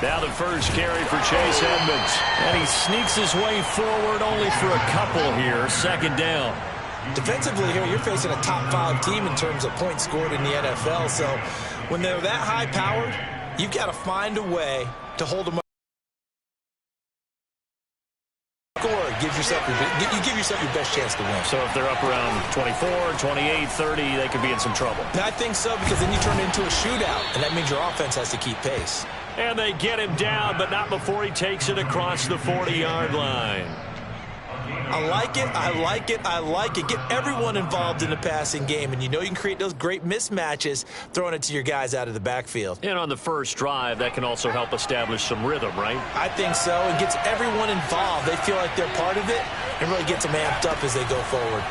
Now the first carry for Chase Edmonds. And he sneaks his way forward only for a couple here. Second down. Defensively here, you're facing a top 5 team in terms of points scored in the NFL. So when they're that high-powered, you've got to find a way to hold them up. You give yourself your best chance to win. So if they're up around 24, 28, 30, they could be in some trouble. I think so, because then you turn it into a shootout, and that means your offense has to keep pace. And they get him down, but not before he takes it across the 40-yard line. I like it, I like it, I like it. Get everyone involved in the passing game, and you know you can create those great mismatches throwing it to your guys out of the backfield. And on the first drive, that can also help establish some rhythm, right? I think so. It gets everyone involved. They feel like they're part of it, and really gets them amped up as they go forward.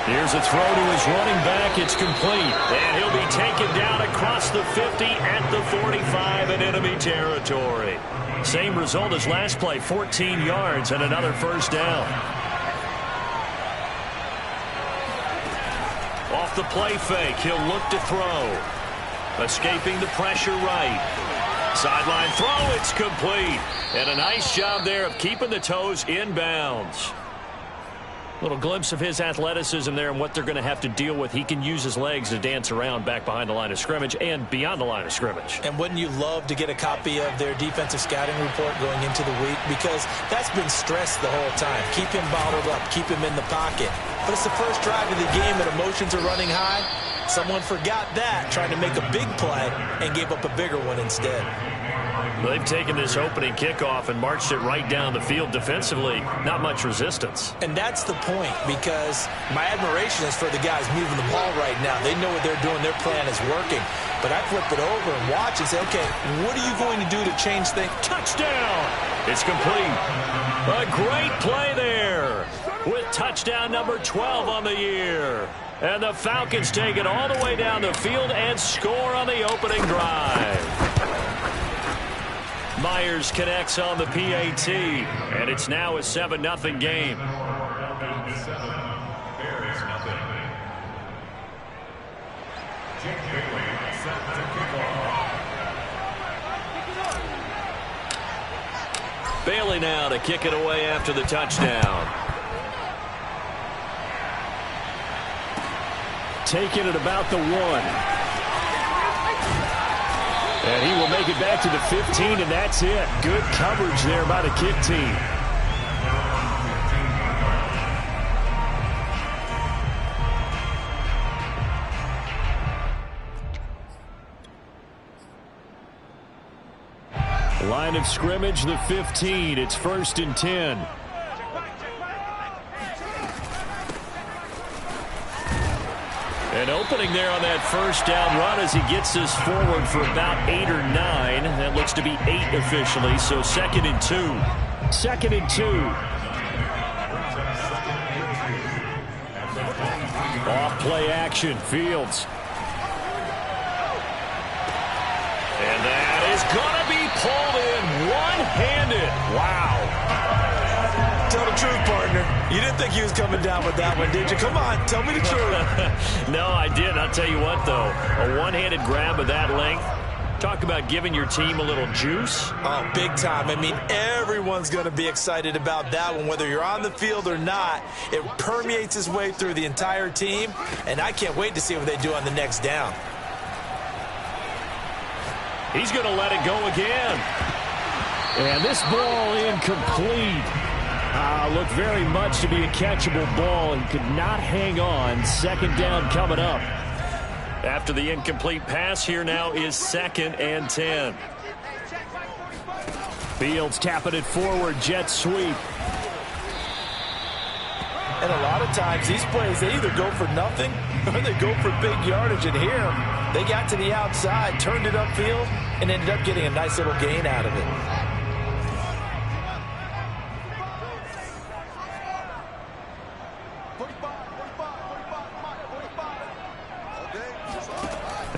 Here's a throw to his running back. It's complete. And he'll be taken down across the 50 at the 45 in enemy territory. Same result as last play, 14 yards and another first down. Off the play fake, he'll look to throw. Escaping the pressure right. Sideline throw, it's complete. And a nice job there of keeping the toes inbounds. Little glimpse of his athleticism there and what they're going to have to deal with. He can use his legs to dance around back behind the line of scrimmage and beyond the line of scrimmage. And wouldn't you love to get a copy of their defensive scouting report going into the week? Because that's been stressed the whole time. Keep him bottled up. Keep him in the pocket. But it's the first drive of the game and emotions are running high. Someone forgot that, trying to make a big play and gave up a bigger one instead. They've taken this opening kickoff and marched it right down the field defensively. Not much resistance. And that's the point, because my admiration is for the guys moving the ball right now. They know what they're doing. Their plan is working. But I flip it over and watch and say, okay, what are you going to do to change things? Touchdown! It's complete. A great play there with touchdown number 12 on the year. And the Falcons take it all the way down the field and score on the opening drive. Myers connects on the PAT, and it's now a 7-0 game. Bailey now to kick it away after the touchdown. Taking it about the 1. And he will make it back to the 15, and that's it. Good coverage there by the kick team. Line of scrimmage, the 15. It's 1st and 10. An opening there on that first down run as he gets this forward for about 8 or 9. That looks to be 8 officially, so 2nd and 2. 2nd and 2. Off play action, Fields. And that is going to be pulled in one-handed. Wow. Tell the truth, partner. You didn't think he was coming down with that one, did you? Come on, tell me the truth. No, I didn't. I'll tell you what, though. A one-handed grab of that length. Talk about giving your team a little juice. Oh, big time. I mean, everyone's going to be excited about that one, whether you're on the field or not. It permeates its way through the entire team, and I can't wait to see what they do on the next down. He's going to let it go again. And this ball incomplete. Looked very much to be a catchable ball and could not hang on. 2nd down coming up. After the incomplete pass, here now is 2nd and 10. Fields tapping it forward, jet sweep. And a lot of times these plays, they either go for nothing or they go for big yardage. And here, they got to the outside, turned it upfield, and ended up getting a nice little gain out of it.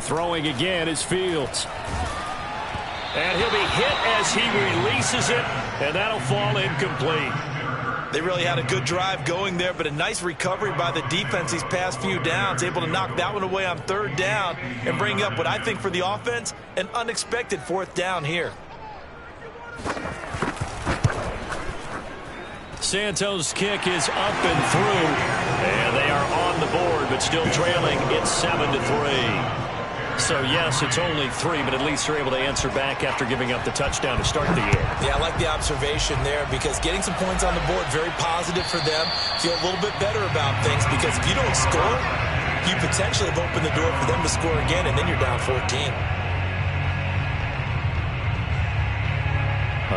Throwing again is Fields. And he'll be hit as he releases it, and that'll fall incomplete. They really had a good drive going there, but a nice recovery by the defense these past few downs, able to knock that one away on third down and bring up what I think for the offense, an unexpected fourth down here. Santos' kick is up and through, and they are on the board, but still trailing. It's 7-3. So, yes, it's only 3, but at least they're able to answer back after giving up the touchdown to start the year. Yeah, I like the observation there because getting some points on the board, very positive for them. Feel a little bit better about things because if you don't score, you potentially have opened the door for them to score again, and then you're down 14.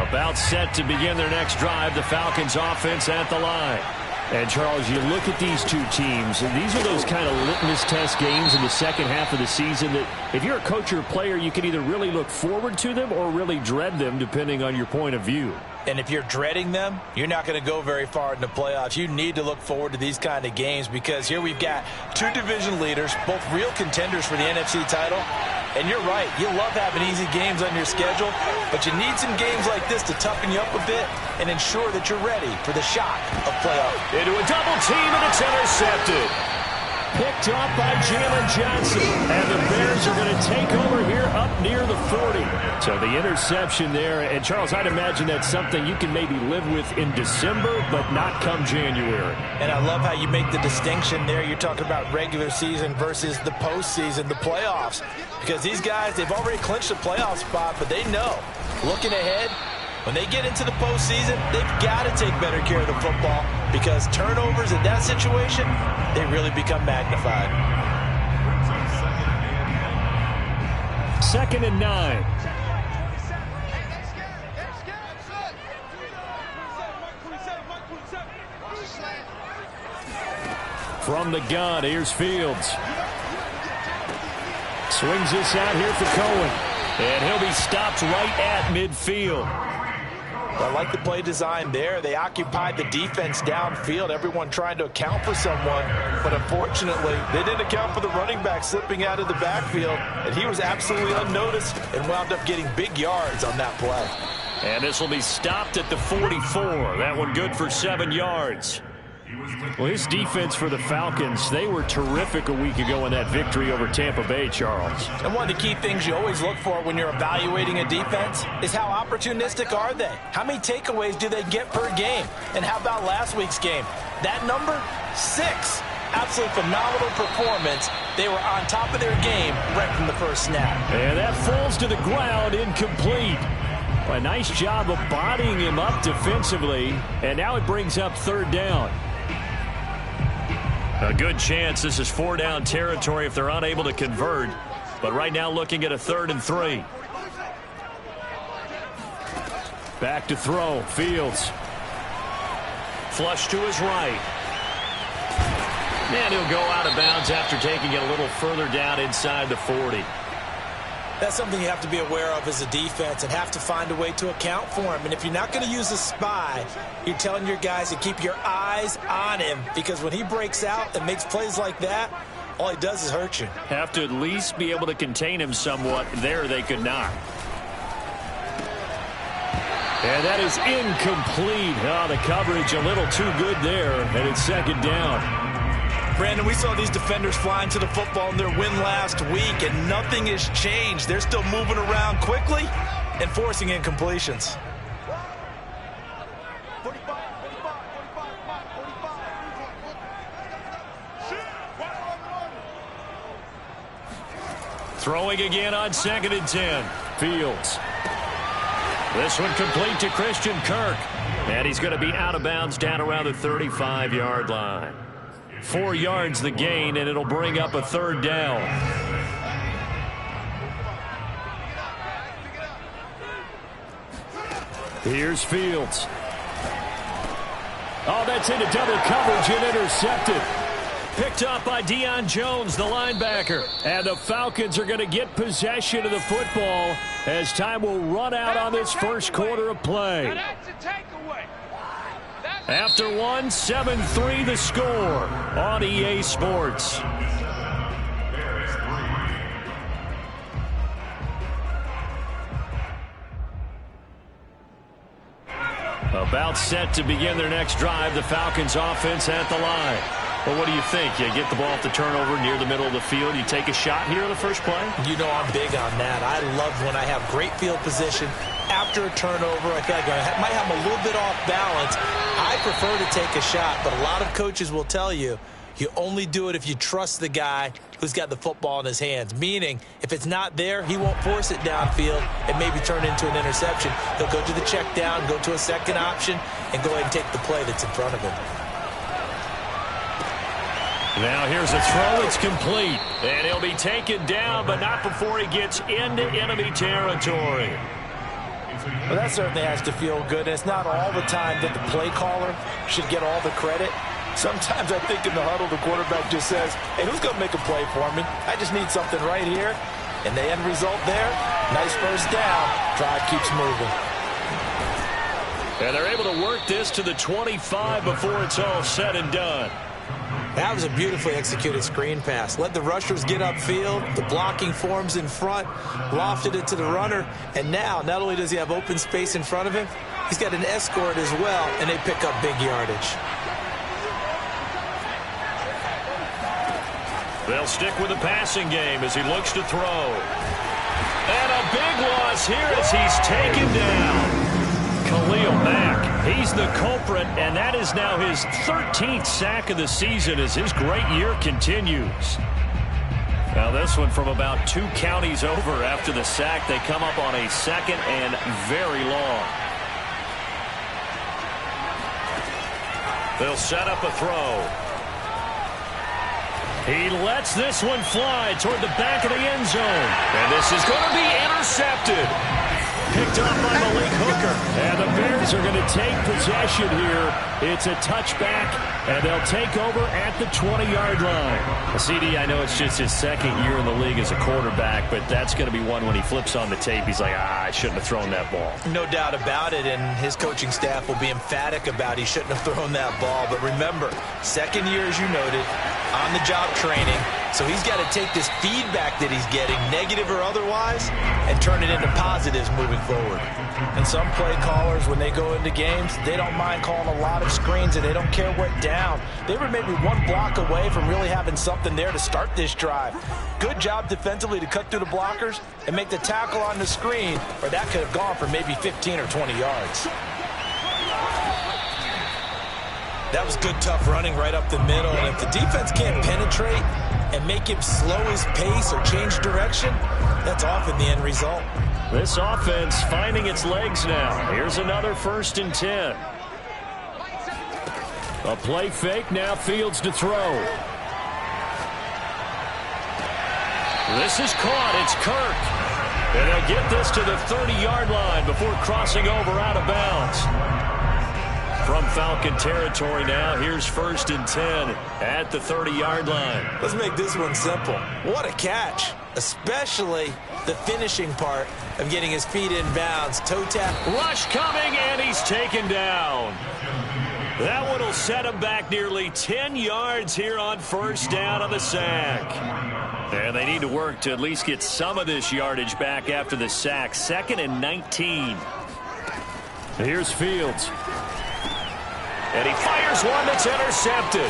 About set to begin their next drive, the Falcons offense at the line. And, Charles, you look at these two teams, and these are those kind of litmus test games in the second half of the season that if you're a coach or a player, you can either really look forward to them or really dread them, depending on your point of view. And if you're dreading them, you're not going to go very far in the playoffs. You need to look forward to these kind of games because here we've got two division leaders, both real contenders for the NFC title. And you're right, you love having easy games on your schedule, but you need some games like this to toughen you up a bit and ensure that you're ready for the shock of playoff. Into a double team, and it's intercepted. Picked off by Jalen Johnson, and the Bears are going to take over here up near the 40. So the interception there, and Charles, I'd imagine that's something you can maybe live with in December, but not come January. And I love how you make the distinction there. You're talking about regular season versus the postseason, the playoffs. Because these guys, they've already clinched a playoff spot, but they know, looking ahead, when they get into the postseason, they've got to take better care of the football because turnovers in that situation, they really become magnified. 2nd and 9. From the gun, here's Fields. Swings this out here for Cohen. And he'll be stopped right at midfield. I like the play design there. They occupied the defense downfield, everyone trying to account for someone. But unfortunately, they didn't account for the running back slipping out of the backfield. And he was absolutely unnoticed and wound up getting big yards on that play. And this will be stopped at the 44. That one good for 7 yards. Well, his defense for the Falcons, they were terrific a week ago in that victory over Tampa Bay, Charles. And one of the key things you always look for when you're evaluating a defense is how opportunistic are they? How many takeaways do they get per game? And how about last week's game? That number, 6. Absolutely phenomenal performance. They were on top of their game right from the first snap. And that falls to the ground, incomplete. A nice job of bodying him up defensively. And now it brings up 3rd down. A good chance this is 4-down territory if they're unable to convert. But right now looking at a 3rd and 3. Back to throw. Fields. Flush to his right. And he'll go out of bounds after taking it a little further down inside the 40. That's something you have to be aware of as a defense and have to find a way to account for him. And if you're not going to use a spy, you're telling your guys to keep your eyes on him because when he breaks out and makes plays like that, all he does is hurt you. Have to at least be able to contain him somewhat. There they could not. And that is incomplete. Oh, the coverage a little too good there, and it's 2nd down. Brandon, we saw these defenders flying to the football in their win last week, and nothing has changed. They're still moving around quickly and forcing incompletions. Throwing again on 2nd and 10. Fields. This one complete to Christian Kirk. And he's going to be out of bounds down around the 35-yard line. 4 yards the gain, and it'll bring up a 3rd down. Here's Fields. Oh, that's into double coverage and intercepted. Picked up by Deion Jones, the linebacker. And the Falcons are going to get possession of the football as time will run out on this first quarter of play. After 1, 7-3 the score on EA Sports. About set to begin their next drive. The Falcons offense at the line. Well, what do you think? You get the ball off the turnover near the middle of the field. You take a shot here in the first play? You know I'm big on that. I love when I have great field position. After a turnover, I feel like I might have a little bit off balance. I prefer to take a shot, but a lot of coaches will tell you, you only do it if you trust the guy who's got the football in his hands. Meaning, if it's not there, he won't force it downfield and maybe turn into an interception. He'll go to the check down, go to a second option, and go ahead and take the play that's in front of him. Now here's a throw. It's complete. And he'll be taken down, but not before he gets into enemy territory. Well, that certainly has to feel good. And it's not all the time that the play caller should get all the credit. Sometimes I think in the huddle, the quarterback just says, hey, who's going to make a play for me? I just need something right here. And the end result there, nice first down. Drive keeps moving. And they're able to work this to the 25 before it's all said and done. That was a beautifully executed screen pass. Let the rushers get upfield. The blocking forms in front. Lofted it to the runner. And now, not only does he have open space in front of him, he's got an escort as well, and they pick up big yardage. They'll stick with the passing game as he looks to throw. And a big loss here as he's taken down. Khalil Mack, he's the culprit, and that is now his 13th sack of the season as his great year continues. Now this one from about 2 counties over after the sack. They come up on a second and very long. They'll set up a throw. He lets this one fly toward the back of the end zone. And this is going to be intercepted. Picked up by Malik Hooker. And the Bears are going to take possession here. It's a touchback, and they'll take over at the 20-yard line. CD, I know it's just his second year in the league as a quarterback, but that's going to be one when he flips on the tape. He's like, I shouldn't have thrown that ball. No doubt about it, and his coaching staff will be emphatic about he shouldn't have thrown that ball. But remember, second year, as you noted, on-the-job training. So he's got to take this feedback that he's getting, negative or otherwise, and turn it into positives moving forward. And some play callers, when they go into games, they don't mind calling a lot of screens, and they don't care what down. They were maybe one block away from really having something there to start this drive. Good job defensively to cut through the blockers and make the tackle on the screen, or that could have gone for maybe 15 or 20 yards. That was good, tough running right up the middle. And if the defense can't penetrate and make him slow his pace or change direction, that's often the end result. This offense finding its legs now. Here's another 1st and 10. A play fake, now Fields to throw. This is caught. It's Kirk. And they'll get this to the 30-yard line before crossing over out of bounds. From Falcon territory now, here's 1st and 10 at the 30-yard line. Let's make this one simple. What a catch, especially the finishing part of getting his feet in bounds. Toe tap. Rush coming, and he's taken down. That one will set him back nearly 10 yards here on 1st down on the sack. And they need to work to at least get some of this yardage back after the sack. 2nd and 19. Here's Fields. And he fires one that's intercepted.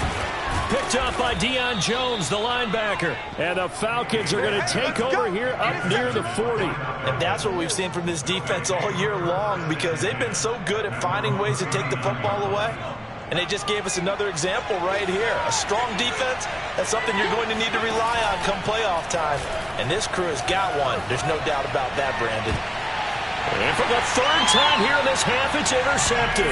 Picked up by Deion Jones, the linebacker. And the Falcons are going to take over here up near the 40. And that's what we've seen from this defense all year long, because they've been so good at finding ways to take the football away. And they just gave us another example right here. A strong defense, that's something you're going to need to rely on come playoff time. And this crew has got one. There's no doubt about that, Brandon. And for the 3rd time here in this half, it's intercepted.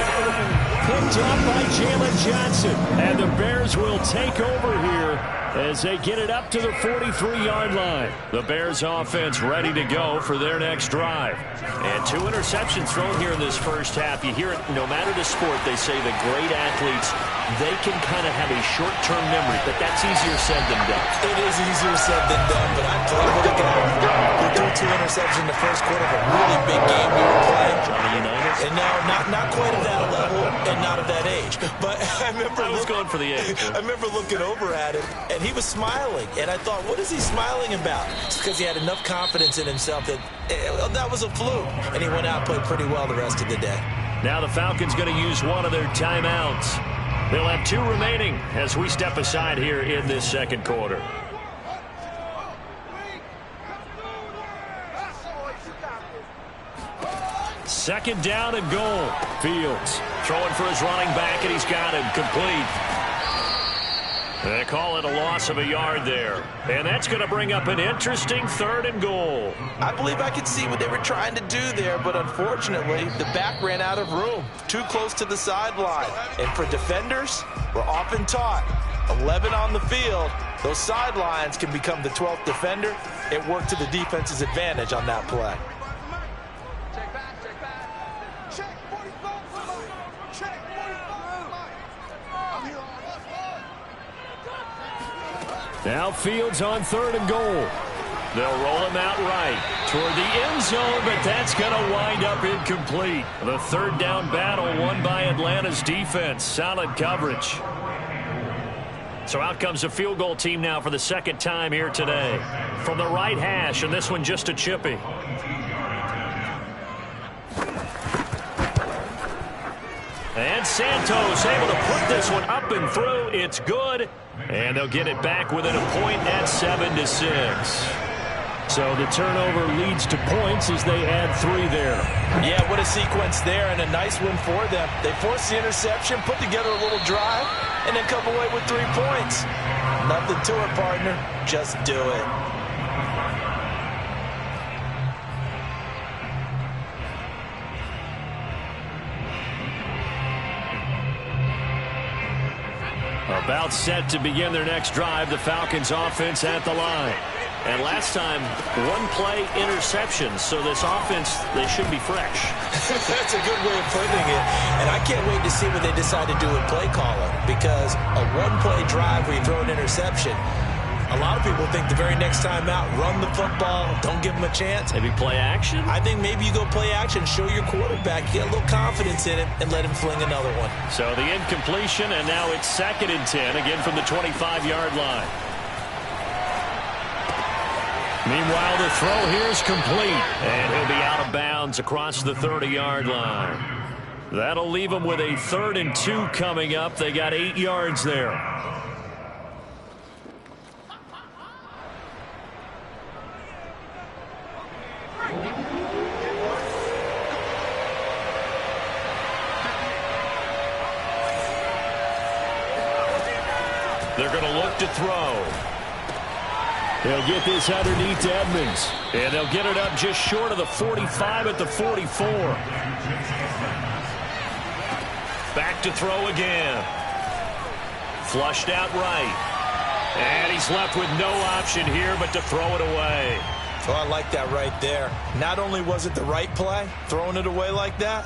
Picked up by Jalen Johnson. And the Bears will take over here as they get it up to the 43-yard line. The Bears offense ready to go for their next drive. And 2 interceptions thrown here in this first half. You hear it, no matter the sport, they say the great athletes, they can kind of have a short-term memory, but that's easier said than done. It is easier said than done, but I played with a guy who threw 2 interceptions in the first quarter of a really big game we were playing. Johnny Unitas? And no, not quite at that level and not at that age. But I remember I was going for the age. I remember looking over at him, and he was smiling. And I thought, what is he smiling about? It's because he had enough confidence in himself that that was a fluke. And he went out and played pretty well the rest of the day. Now the Falcons going to use one of their timeouts. They'll have 2 remaining as we step aside here in this second quarter. Second down and goal. Fields throwing for his running back, and he's got him complete. They call it a loss of a yard there. And that's going to bring up an interesting 3rd and goal. I believe I could see what they were trying to do there, but unfortunately, the back ran out of room. Too close to the sideline. And for defenders, we're often taught, 11 on the field, those sidelines can become the 12th defender. It worked to the defense's advantage on that play. Now Fields on 3rd and goal. They'll roll him out right toward the end zone, but that's going to wind up incomplete. The 3rd down battle won by Atlanta's defense. Solid coverage. So out comes the field goal team now for the 2nd time here today. From the right hash, and this one just a chippy. And Santos able to put this one up and through. It's good. And they'll get it back within a point at 7-6. So the turnover leads to points as they add 3 there. Yeah, what a sequence there, and a nice win for them. They forced the interception, put together a little drive, and then come away with 3 points. Nothing to it, partner. Just do it. About set to begin their next drive, the Falcons offense at the line. And last time, 1-play interception, so this offense, they should be fresh. That's a good way of putting it. And I can't wait to see what they decide to do with play calling, because a 1-play drive where you throw an interception, a lot of people think the very next time out, run the football, don't give them a chance. Maybe play action? I think maybe you go play action, show your quarterback, get a little confidence in him, and let him fling another one. So the incompletion, and now it's 2nd and 10, again from the 25-yard line. Meanwhile, the throw here is complete, and he'll be out of bounds across the 30-yard line. That'll leave him with a 3rd and 2 coming up. They got 8 yards there. They're going to look to throw. They'll get this underneath to Edmonds. And they'll get it up just short of the 45 at the 44. Back to throw again. Flushed out right. And he's left with no option here but to throw it away. Oh, I like that right there. Not only was it the right play, throwing it away like that,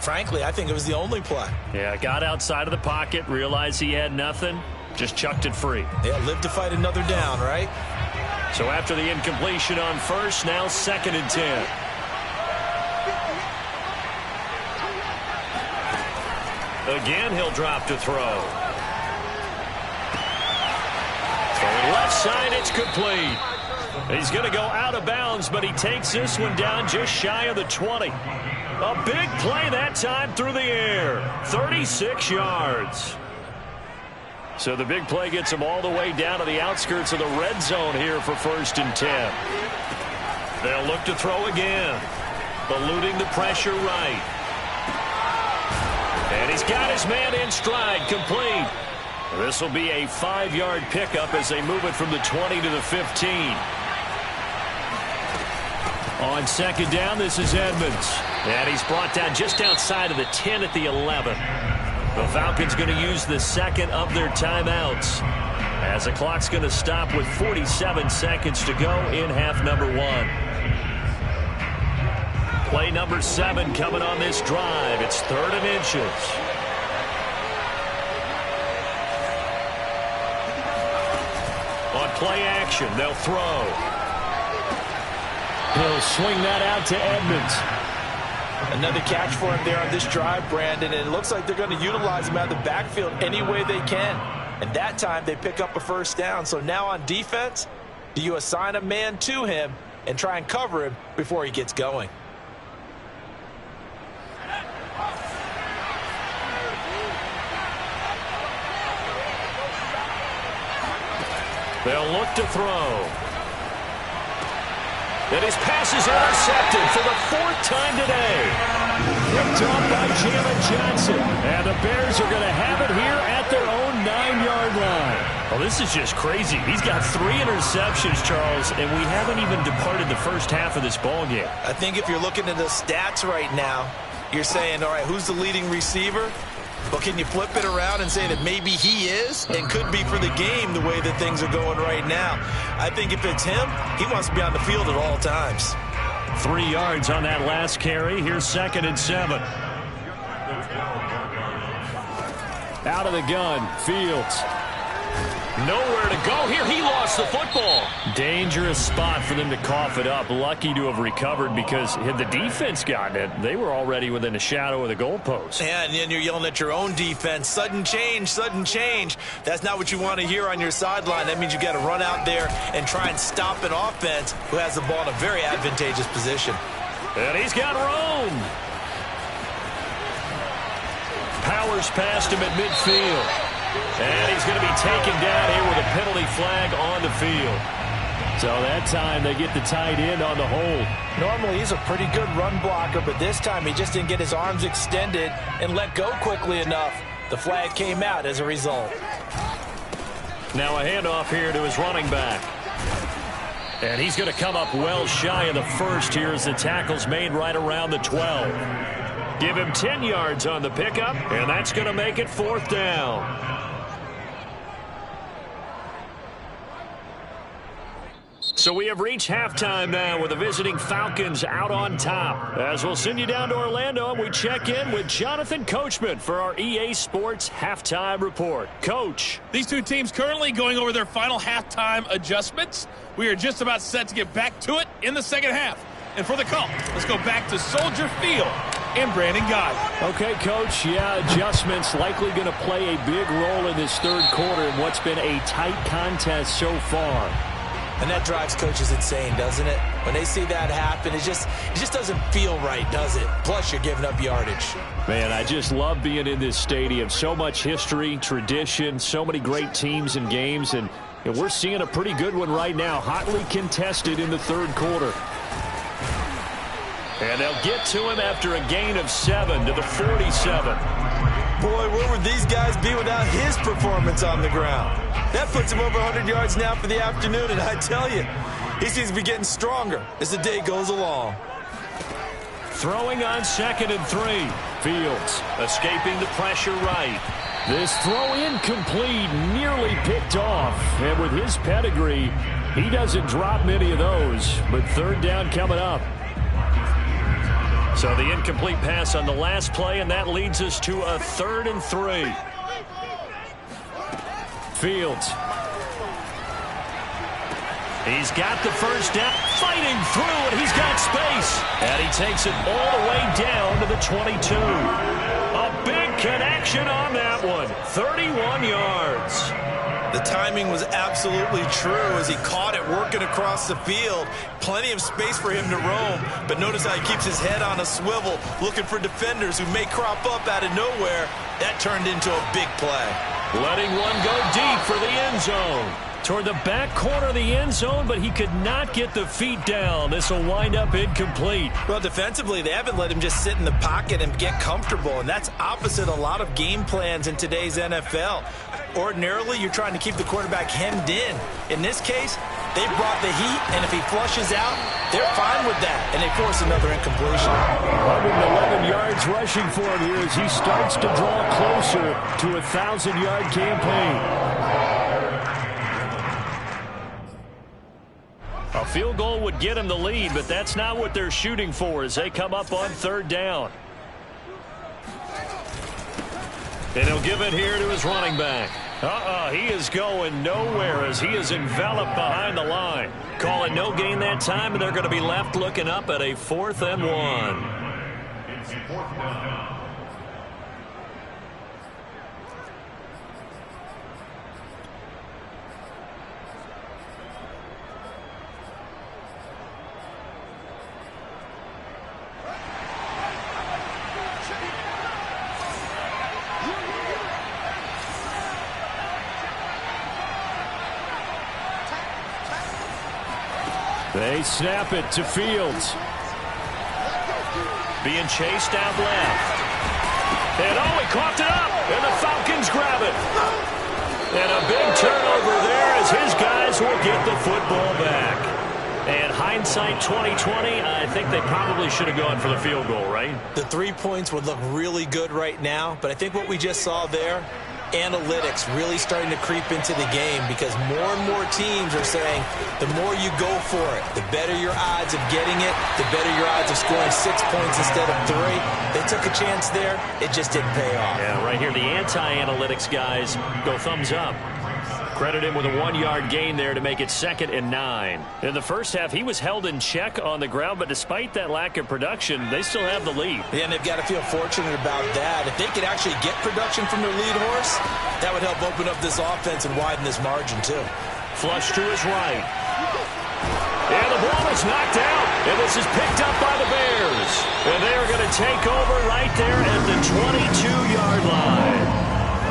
frankly, I think it was the only play. Yeah, got outside of the pocket, realized he had nothing, just chucked it free. Yeah, live to fight another down, right? So after the incompletion on 1st, now 2nd and 10. Again, he'll drop to throw. Throwing left side, it's complete. He's going to go out of bounds, but he takes this one down just shy of the 20. A big play that time through the air. 36 yards. So the big play gets him all the way down to the outskirts of the red zone here for 1st and 10. They'll look to throw again. Eluding the pressure right. And he's got his man in stride, complete. This will be a 5-yard pickup as they move it from the 20 to the 15. On 2nd down, this is Edmonds. And he's brought down just outside of the 10 at the 11. The Falcons going to use the 2nd of their timeouts as the clock's going to stop with 47 seconds to go in half number 1. Play number 7 coming on this drive. It's 3rd and inches. On play action, they'll throw. He'll swing that out to Edmonds. Another catch for him there on this drive, Brandon, and it looks like they're going to utilize him out of the backfield any way they can. And that time they pick up a 1st down. So now on defense, do you assign a man to him and try and cover him before he gets going? They'll look to throw. And his pass is intercepted for the 4th time today. Picked off by Jalen Johnson. And the Bears are going to have it here at their own 9-yard line. Well, this is just crazy. He's got 3 interceptions, Charles, and we haven't even departed the first half of this ballgame. I think if you're looking at the stats right now, you're saying, all right, who's the leading receiver? Well, can you flip it around and say that maybe he is and could be for the game the way that things are going right now? I think if it's him, he wants to be on the field at all times. 3 yards on that last carry. Here's 2nd and 7. Out of the gun, Fields. Nowhere to go here. He lost the football. Dangerous spot for them to cough it up. Lucky to have recovered because had the defense gotten it, they were already within a shadow of the goalpost. Yeah, and then you're yelling at your own defense. Sudden change, sudden change. That's not what you want to hear on your sideline. That means you got to run out there and try and stop an offense who has the ball in a very advantageous position. And he's got room. Powers past him at midfield. And he's going to be taken down here with a penalty flag on the field. So that time they get the tight end on the hold. Normally he's a pretty good run blocker, but this time he just didn't get his arms extended and let go quickly enough. The flag came out as a result. Now a handoff here to his running back. And he's going to come up well shy of the first here as the tackle's made right around the 12. Give him 10 yards on the pickup, and that's going to make it 4th down. So we have reached halftime now with the visiting Falcons out on top. As we'll send you down to Orlando, and we check in with Jonathan Coachman for our EA Sports Halftime Report. Coach. These two teams currently going over their final halftime adjustments. We are just about set to get back to it in the second half. And for the call, let's go back to Soldier Field and Brandon Guy. Okay, Coach, adjustments likely going to play a big role in this 3rd quarter in what's been a tight contest so far. And that drives coaches insane, doesn't it? When they see that happen, it just doesn't feel right, does it? Plus, you're giving up yardage. Man, I just love being in this stadium. So much history, tradition, so many great teams and games, and we're seeing a pretty good one right now, hotly contested in the 3rd quarter. And they'll get to him after a gain of 7 to the 47. Boy, where would these guys be without his performance on the ground? That puts him over 100 yards now for the afternoon, and I tell you, he seems to be getting stronger as the day goes along. Throwing on 2nd and 3. Fields escaping the pressure right. This throw incomplete, nearly picked off. And with his pedigree, he doesn't drop many of those. But 3rd down coming up. So the incomplete pass on the last play, and that leads us to a 3rd and 3. Fields. He's got the first down, fighting through, and he's got space. And he takes it all the way down to the 22. A big connection on that one, 31 yards. The timing was absolutely true as he caught it working across the field. Plenty of space for him to roam, but notice how he keeps his head on a swivel, looking for defenders who may crop up out of nowhere. That turned into a big play. Letting one go deep for the end zone. Toward the back corner of the end zone, but he could not get the feet down. This will wind up incomplete. Well, defensively, they haven't let him just sit in the pocket and get comfortable, and that's opposite a lot of game plans in today's NFL. Ordinarily, you're trying to keep the quarterback hemmed in. In this case, they brought the heat, and if he flushes out, they're fine with that, and they force another incompletion. 111 yards rushing for him here as he starts to draw closer to a 1,000-yard campaign. A field goal would get him the lead, but that's not what they're shooting for as they come up on 3rd down. And he'll give it here to his running back. He is going nowhere as he is enveloped behind the line. Call it no gain that time, and they're going to be left looking up at a 4th and 1. It's 4th down. They snap it to Fields. Being chased out left. And oh, he coughed it up, and the Falcons grab it. And a big turnover there as his guys will get the football back. And hindsight 2020, I think they probably should have gone for the field goal, right? The 3 points would look really good right now, but I think what we just saw there, analytics really starting to creep into the game because more and more teams are saying the more you go for it, the better your odds of getting it, the better your odds of scoring 6 points instead of 3. They took a chance there. It just didn't pay off. Yeah, right here, the anti-analytics guys go thumbs up. Credit him with a 1-yard gain there to make it 2nd and 9. In the first half, he was held in check on the ground, but despite that lack of production, they still have the lead. Yeah, and they've got to feel fortunate about that. If they could actually get production from their lead horse, that would help open up this offense and widen this margin, too. Flush to his right. And the ball is knocked out, and this is picked up by the Bears. And they are going to take over right there at the 22-yard line.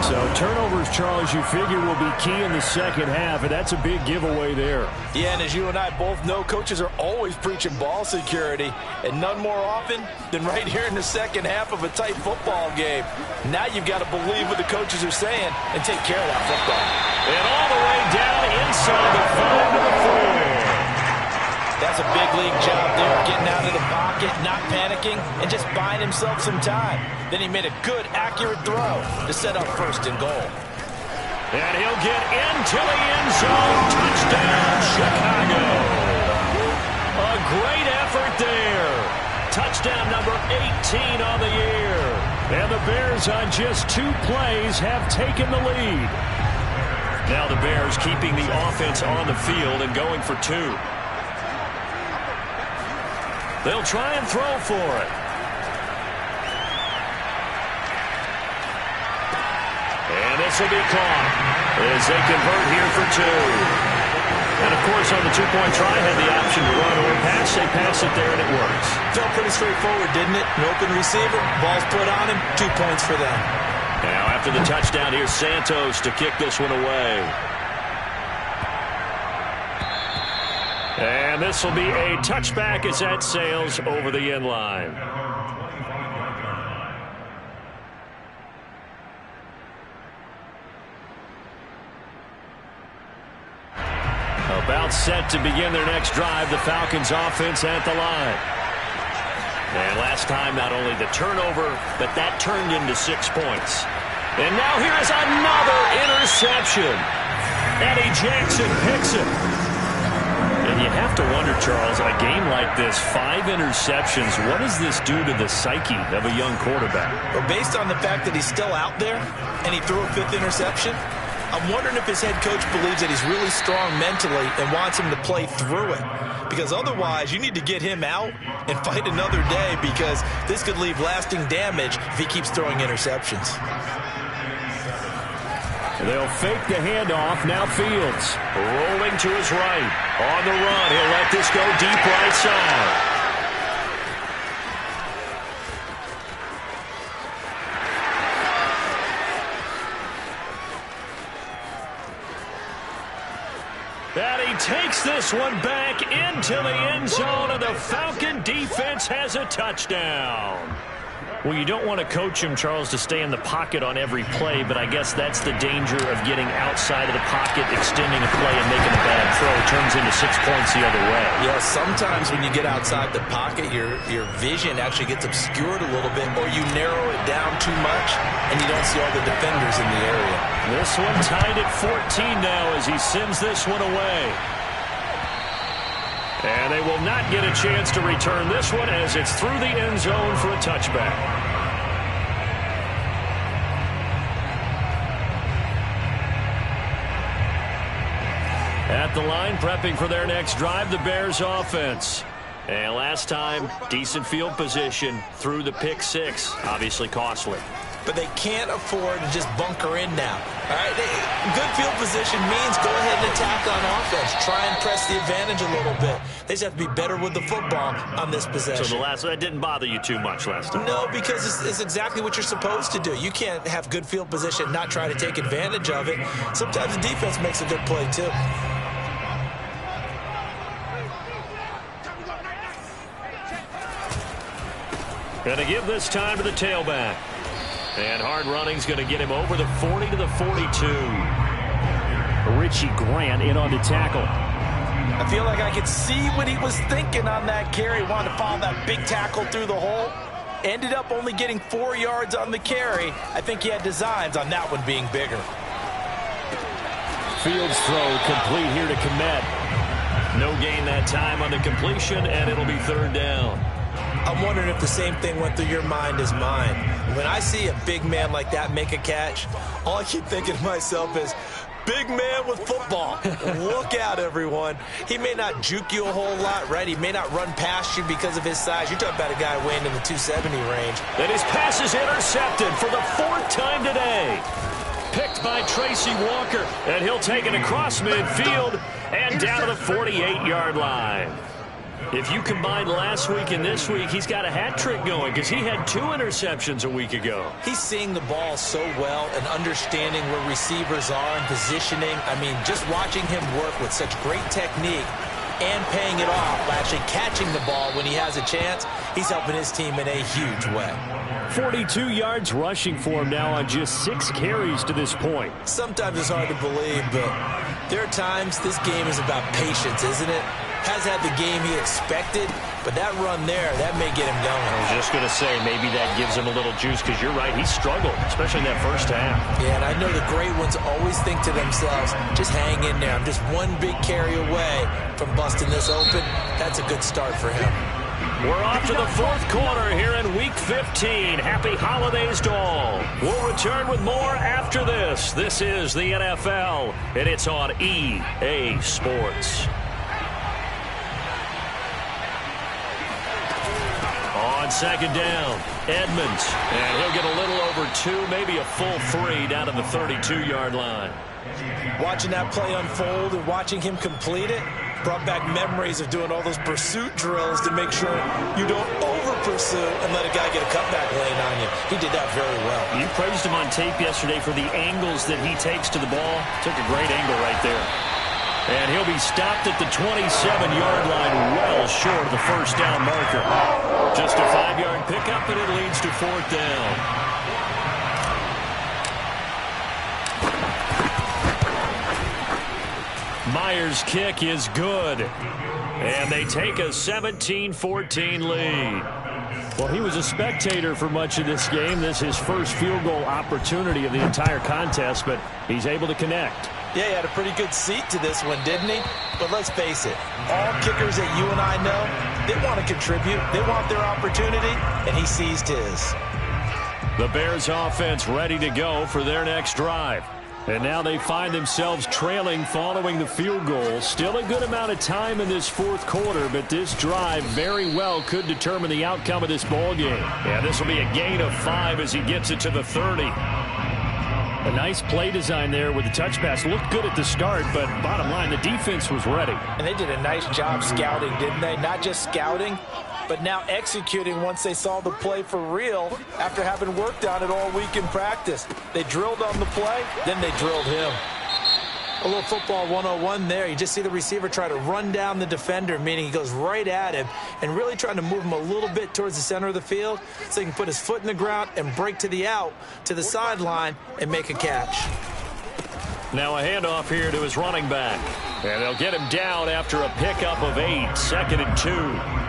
So turnovers, Charles, you figure will be key in the second half, and that's a big giveaway there. Yeah, and as you and I both know, coaches are always preaching ball security, and none more often than right here in the second half of a tight football game. Now you've got to believe what the coaches are saying and take care of that football. And all the way down inside the 5 to the 4. That's a big league job there, getting out of the pocket, not panicking, and just buying himself some time. Then he made a good, accurate throw to set up 1st and goal. And he'll get into the end zone. Touchdown, Chicago. A great effort there. Touchdown number 18 on the year. And the Bears on just 2 plays have taken the lead. Now the Bears keeping the offense on the field and going for 2. They'll try and throw for it. And this will be caught as they convert here for 2. And, of course, on the 2-point try, had the option to run or pass. They pass it there, and it works. Felt pretty straightforward, didn't it? An open receiver, ball's put on him, 2 points for them. Now, after the touchdown, here's Santos to kick this one away. And this will be a touchback as that sails over the end line. About set to begin their next drive, the Falcons offense at the line. And last time, not only the turnover, but that turned into 6 points. And now here is another interception. Eddie Jackson picks it. And you have to wonder, Charles, in a game like this, 5 interceptions, what does this do to the psyche of a young quarterback? Well, based on the fact that he's still out there and he threw a 5th interception, I'm wondering if his head coach believes that he's really strong mentally and wants him to play through it. Because otherwise, you need to get him out and fight another day because this could leave lasting damage if he keeps throwing interceptions. They'll fake the handoff. Now Fields rolling to his right. On the run, he'll let this go deep right side. And he takes this one back into the end zone, and the Falcon defense has a touchdown. Well, you don't want to coach him, Charles, to stay in the pocket on every play, but I guess that's the danger of getting outside of the pocket, extending a play, and making a bad throw. It turns into 6 points the other way. Yeah, sometimes when you get outside the pocket, your vision actually gets obscured a little bit, or you narrow it down too much, and you don't see all the defenders in the area. This one tied at 14 now as he sends this one away. And they will not get a chance to return this one as it's through the end zone for a touchback. At the line, prepping for their next drive, the Bears offense. And last time, decent field position through the pick 6. Obviously costly. But they can't afford to just bunker in now. All right, good field position means go ahead and attack on offense. Try and press the advantage a little bit. They just have to be better with the football on this possession. So that didn't bother you too much last time? No, because it's exactly what you're supposed to do. You can't have good field position and not try to take advantage of it. Sometimes the defense makes a good play, too. Going to give this time to the tailback. And hard running's going to get him over the 40 to the 42. Richie Grant in on the tackle. I feel like I could see what he was thinking on that carry. Wanted to follow that big tackle through the hole. Ended up only getting 4 yards on the carry. I think he had designs on that one being bigger. Fields throw complete here to Kmet. No gain that time on the completion, and it'll be third down. I'm wondering if the same thing went through your mind as mine. When I see a big man like that make a catch, all I keep thinking to myself is, big man with football. Look out, everyone. He may not juke you a whole lot, right? He may not run past you because of his size. You're talking about a guy weighing in the 270 range. And his pass is intercepted for the 4th time today. Picked by Tracy Walker, and he'll take it across midfield and down to the 48-yard line. If you combine last week and this week, he's got a hat trick going because he had 2 interceptions a week ago. He's seeing the ball so well and understanding where receivers are and positioning. I mean, just watching him work with such great technique and paying it off by actually catching the ball when he has a chance, he's helping his team in a huge way. 42 yards rushing for him now on just 6 carries to this point. Sometimes it's hard to believe, but there are times this game is about patience, isn't it? Has had the game he expected, but that run there, that may get him going. I was just going to say, maybe that gives him a little juice because you're right, he struggled, especially in that first half. Yeah, and I know the great ones always think to themselves, just hang in there. I'm just one big carry away from busting this open. That's a good start for him. We're off to the 4th quarter here in Week 15. Happy holidays to all. We'll return with more after this. This is the NFL, and it's on EA Sports. On second down, Edmonds, and he'll get a little over 2, maybe a full 3 down to the 32-yard line. Watching that play unfold and watching him complete it brought back memories of doing all those pursuit drills to make sure you don't over-pursue and let a guy get a cutback lane on you. He did that very well. You praised him on tape yesterday for the angles that he takes to the ball. Took a great angle right there. And he'll be stopped at the 27-yard line, well short of the first down marker. Just a 5-yard pickup, and it leads to 4th down. Myers' kick is good. And they take a 17-14 lead. Well, he was a spectator for much of this game. This is his first field goal opportunity of the entire contest, but he's able to connect. Yeah, he had a pretty good seat to this one, didn't he? But let's face it, all kickers that you and I know, they want to contribute. They want their opportunity, and he seized his. The Bears offense ready to go for their next drive. And now they find themselves trailing following the field goal. Still a good amount of time in this 4th quarter, but this drive very well could determine the outcome of this ball game. Yeah, this will be a gain of 5 as he gets it to the 30. A nice play design there with the touch pass. Looked good at the start, but bottom line, the defense was ready. And they did a nice job scouting, didn't they? Not just scouting, but now executing once they saw the play for real after having worked on it all week in practice. They drilled on the play, then they drilled him. A little football 101 there. You just see the receiver try to run down the defender, meaning he goes right at him and really trying to move him a little bit towards the center of the field so he can put his foot in the ground and break to the out, to the sideline, and make a catch. Now a handoff here to his running back. And they'll get him down after a pickup of 8, 2nd and 2.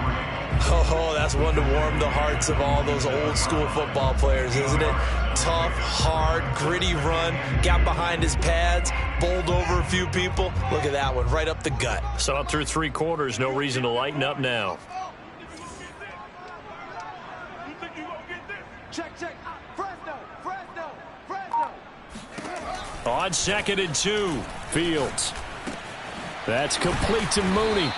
Oh, that's one to warm the hearts of all those old school football players, isn't it? Tough, hard, gritty run, got behind his pads, bowled over a few people. Look at that one, right up the gut. So up through 3 quarters, no reason to lighten up now. Check. Fresno. On 2nd and 2, Fields. That's complete to Mooney.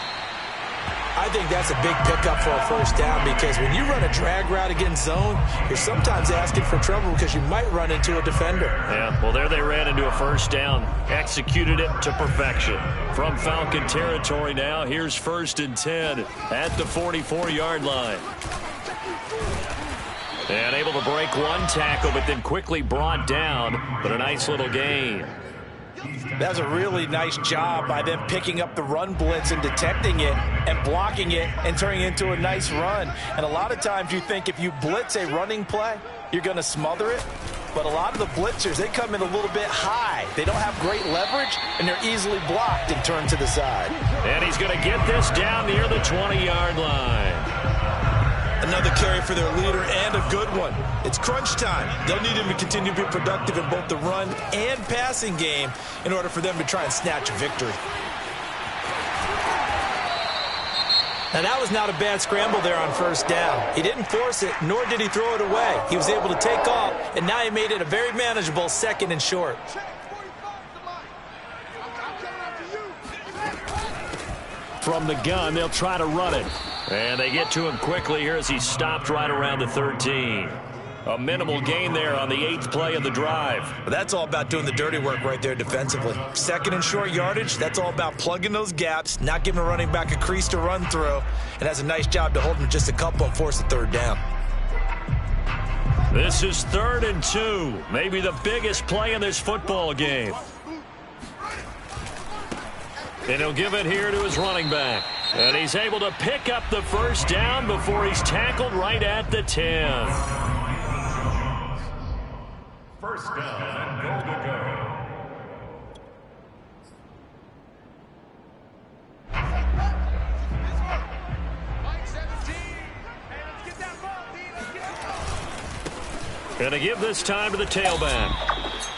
I think that's a big pickup for a first down because when you run a drag route against zone, you're sometimes asking for trouble because you might run into a defender. Yeah, well, there they ran into a first down. Executed it to perfection. From Falcon territory now, here's 1st and 10 at the 44-yard line. And able to break one tackle, but then quickly brought down, but a nice little gain. That was a really nice job by them picking up the run blitz and detecting it and blocking it and turning it into a nice run. And a lot of times you think if you blitz a running play, you're going to smother it. But a lot of the blitzers, they come in a little bit high. They don't have great leverage, and they're easily blocked and turned to the side. And he's going to get this down near the 20-yard line. Another carry for their leader and a good one. It's crunch time. They'll need him to continue to be productive in both the run and passing game in order for them to try and snatch a victory. Now, that was not a bad scramble there on first down. He didn't force it, nor did he throw it away. He was able to take off, and now he made it a very manageable 2nd and short. From the gun, they'll try to run it. And they get to him quickly here as he stopped right around the 13. A minimal gain there on the 8th play of the drive. But that's all about doing the dirty work right there defensively. 2nd and short yardage, that's all about plugging those gaps, not giving a running back a crease to run through, and has a nice job to hold him just a couple and force a 3rd down. This is 3rd and 2, maybe the biggest play in this football game. And he'll give it here to his running back. And he's able to pick up the first down before he's tackled right at the 10. First down and goal to go. Going to give this time to the tailback.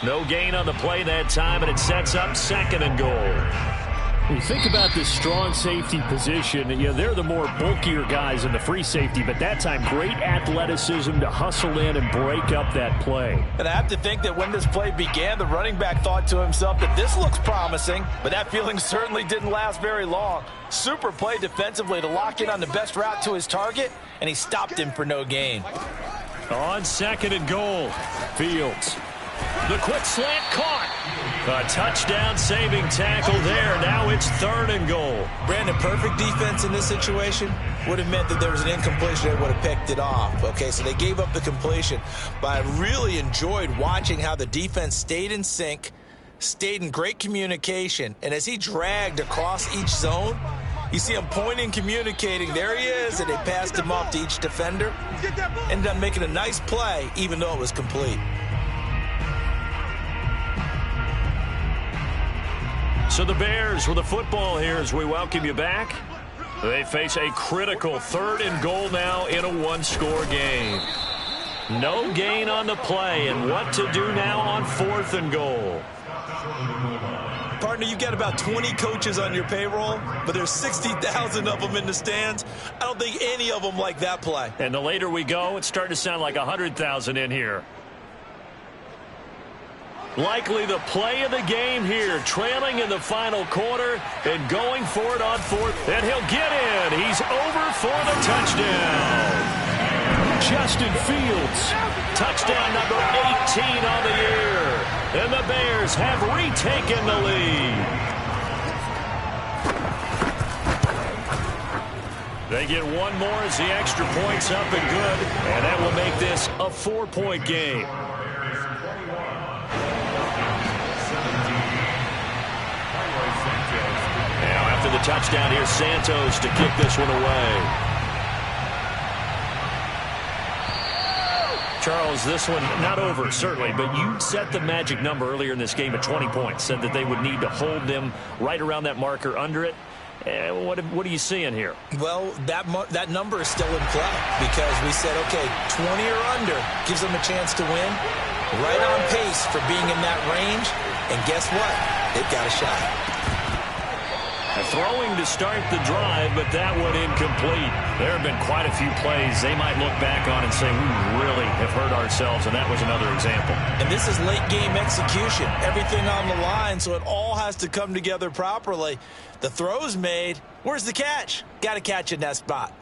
No gain on the play that time, and it sets up 2nd and goal. You think about the strong safety position, they're the more bulkier guys in the free safety, but that time great athleticism to hustle in and break up that play. And I have to think that when this play began, the running back thought to himself that this looks promising, but that feeling certainly didn't last very long. Super play defensively to lock in on the best route to his target, and he stopped him for no gain. On 2nd and goal, Fields. The quick slant caught. A touchdown saving tackle there. Now it's 3rd and goal. Brandon, perfect defense in this situation would have meant that there was an incompletion. They would have picked it off. Okay, so they gave up the completion. But I really enjoyed watching how the defense stayed in sync, stayed in great communication. And as he dragged across each zone, you see him pointing, communicating. There he is, and they passed him off to each defender. Ended up making a nice play, even though it was complete. So the Bears with the football here as we welcome you back. They face a critical 3rd and goal now in a 1-score game. No gain on the play, and what to do now on 4th and goal. Partner, you've got about 20 coaches on your payroll, but there's 60,000 of them in the stands. I don't think any of them like that play. And the later we go, it's starting to sound like 100,000 in here. Likely the play of the game here, trailing in the final quarter and going for it on 4th. And he'll get in. He's over for the touchdown. Justin Fields. Touchdown number 18 on the year. And the Bears have retaken the lead. They get one more as the extra point's up and good. And that will make this a 4-point game. After the touchdown, here's Santos to kick this one away. Charles, this one not over, certainly, but you set the magic number earlier in this game at 20 points, said that they would need to hold them right around that marker under it. What are you seeing here? Well, that number is still in play because we said, okay, 20 or under gives them a chance to win. Right on pace for being in that range. And guess what? They've got a shot. Throwing to start the drive, but that one incomplete. There have been quite a few plays they might look back on and say, we really have hurt ourselves, and that was another example. And this is late game execution. Everything on the line, so it all has to come together properly. The throw's made. Where's the catch? Got to catch in that spot.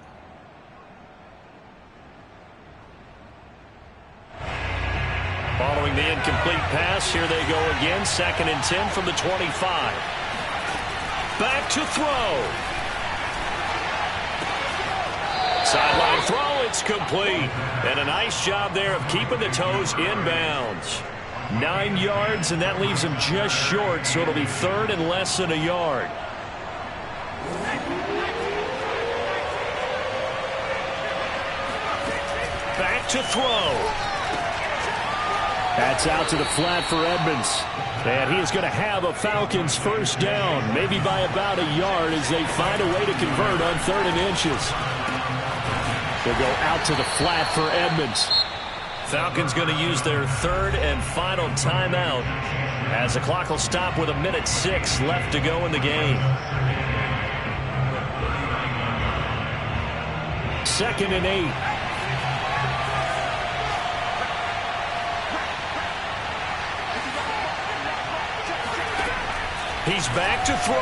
Following the incomplete pass, here they go again. 2nd and 10 from the 25. Back to throw. Sideline throw, it's complete. And a nice job there of keeping the toes in bounds. 9 yards, and that leaves him just short, so it'll be 3rd and less than a yard. Back to throw. That's out to the flat for Edmonds. And he is going to have a Falcons first down, maybe by about a yard as they find a way to convert on 3rd and inches. They'll go out to the flat for Edmonds. Falcons going to use their 3rd and final timeout as the clock will stop with 1:06 left to go in the game. 2nd and 8. He's back to throw.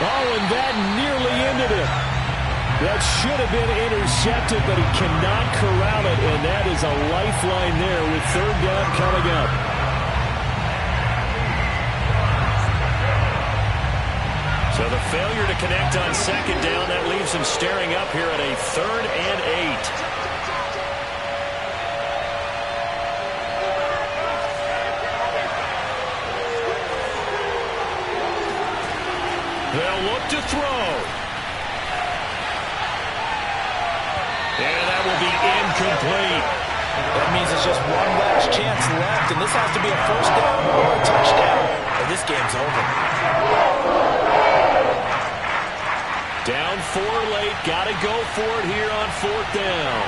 Oh, and that nearly ended it. That should have been intercepted, but he cannot corral it, and that is a lifeline there with 3rd down coming up. So the failure to connect on 2nd down, that leaves him staring up here at a 3rd and 8. They'll look to throw. And that will be incomplete. That means it's just one last chance left, and this has to be a first down or a touchdown, or this game's over. Down 4 late. Got to go for it here on 4th down.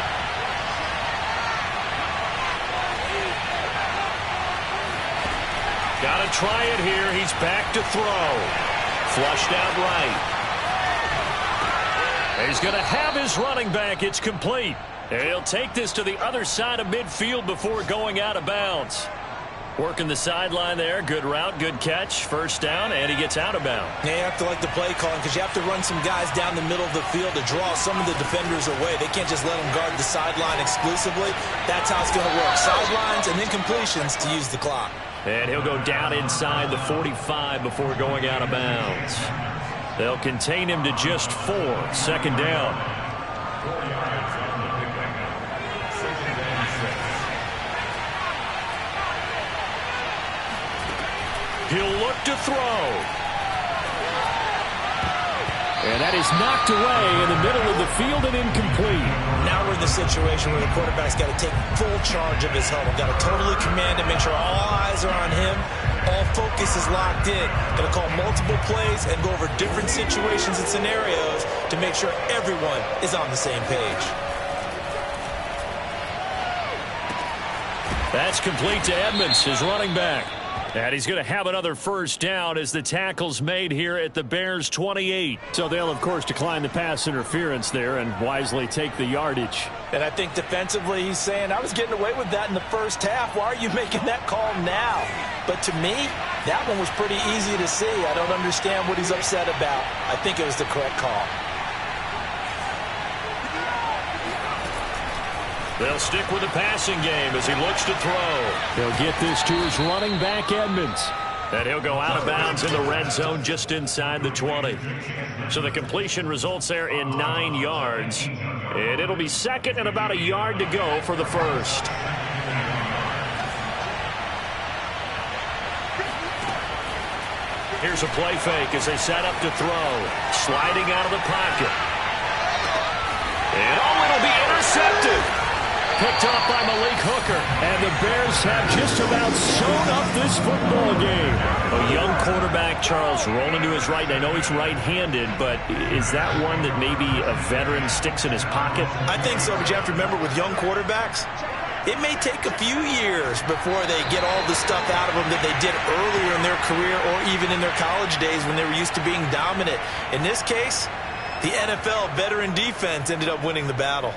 Got to try it here. He's back to throw. Flushed out right. He's going to have his running back. It's complete. And he'll take this to the other side of midfield before going out of bounds. Working the sideline there. Good route, good catch. First down, and he gets out of bounds. Yeah, you have to like the play calling because you have to run some guys down the middle of the field to draw some of the defenders away. They can't just let them guard the sideline exclusively. That's how it's going to work. Sidelines and then completions to use the clock. And he'll go down inside the 45 before going out of bounds. They'll contain him to just 4. 2nd down. He'll look to throw. And that is knocked away in the middle of the field and incomplete. Now we're in the situation where the quarterback's got to take full charge of his huddle. Got to totally command it, make sure all eyes are on him. All focus is locked in. Got to call multiple plays and go over different situations and scenarios to make sure everyone is on the same page. That's complete to Edmonds, his running back. And he's going to have another first down as the tackle's made here at the Bears' 28. So they'll, of course, decline the pass interference there and wisely take the yardage. And I think defensively he's saying, I was getting away with that in the first half. Why are you making that call now? But to me, that one was pretty easy to see. I don't understand what he's upset about. I think it was the correct call. They'll stick with the passing game as he looks to throw. He'll get this to his running back, Edmonds. And he'll go out of bounds in the red zone just inside the 20. So the completion results there in 9 yards. And it'll be 2nd and about a yard to go for the first. Here's a play fake as they set up to throw. Sliding out of the pocket. And it'll be intercepted. Picked off by Malik Hooker. And the Bears have just about sewn up this football game. A young quarterback, Charles, rolling to his right. I know he's right-handed, but is that one that maybe a veteran sticks in his pocket? I think so, but you have to remember with young quarterbacks, it may take a few years before they get all the stuff out of them that they did earlier in their career or even in their college days when they were used to being dominant. In this case, the NFL veteran defense ended up winning the battle.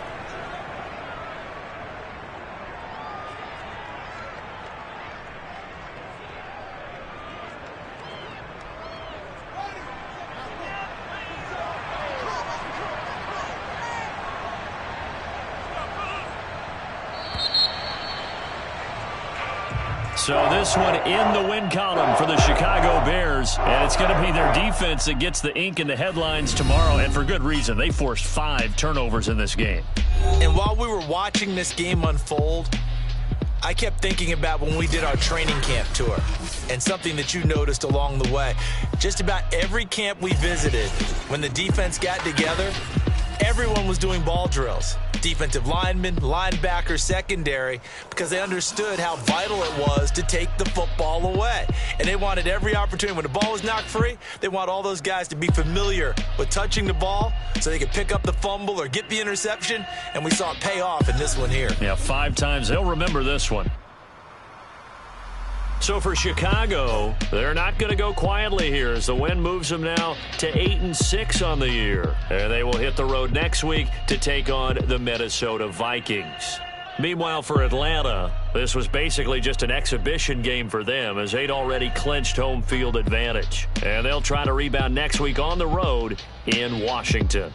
So this one in the win column for the Chicago Bears, and it's going to be their defense that gets the ink in the headlines tomorrow, and for good reason. They forced 5 turnovers in this game. And while we were watching this game unfold, I kept thinking about when we did our training camp tour and something that you noticed along the way. Just about every camp we visited, when the defense got together, everyone was doing ball drills. Defensive linemen, linebackers, secondary, because they understood how vital it was to take the football away. And they wanted every opportunity. When the ball was knocked free, they want all those guys to be familiar with touching the ball so they could pick up the fumble or get the interception, and we saw it pay off in this one here. Yeah, 5 times. They'll remember this one. So for Chicago, they're not going to go quietly here as the win moves them now to 8-6 on the year. And they will hit the road next week to take on the Minnesota Vikings. Meanwhile, for Atlanta, this was basically just an exhibition game for them as they'd already clinched home field advantage. And they'll try to rebound next week on the road in Washington.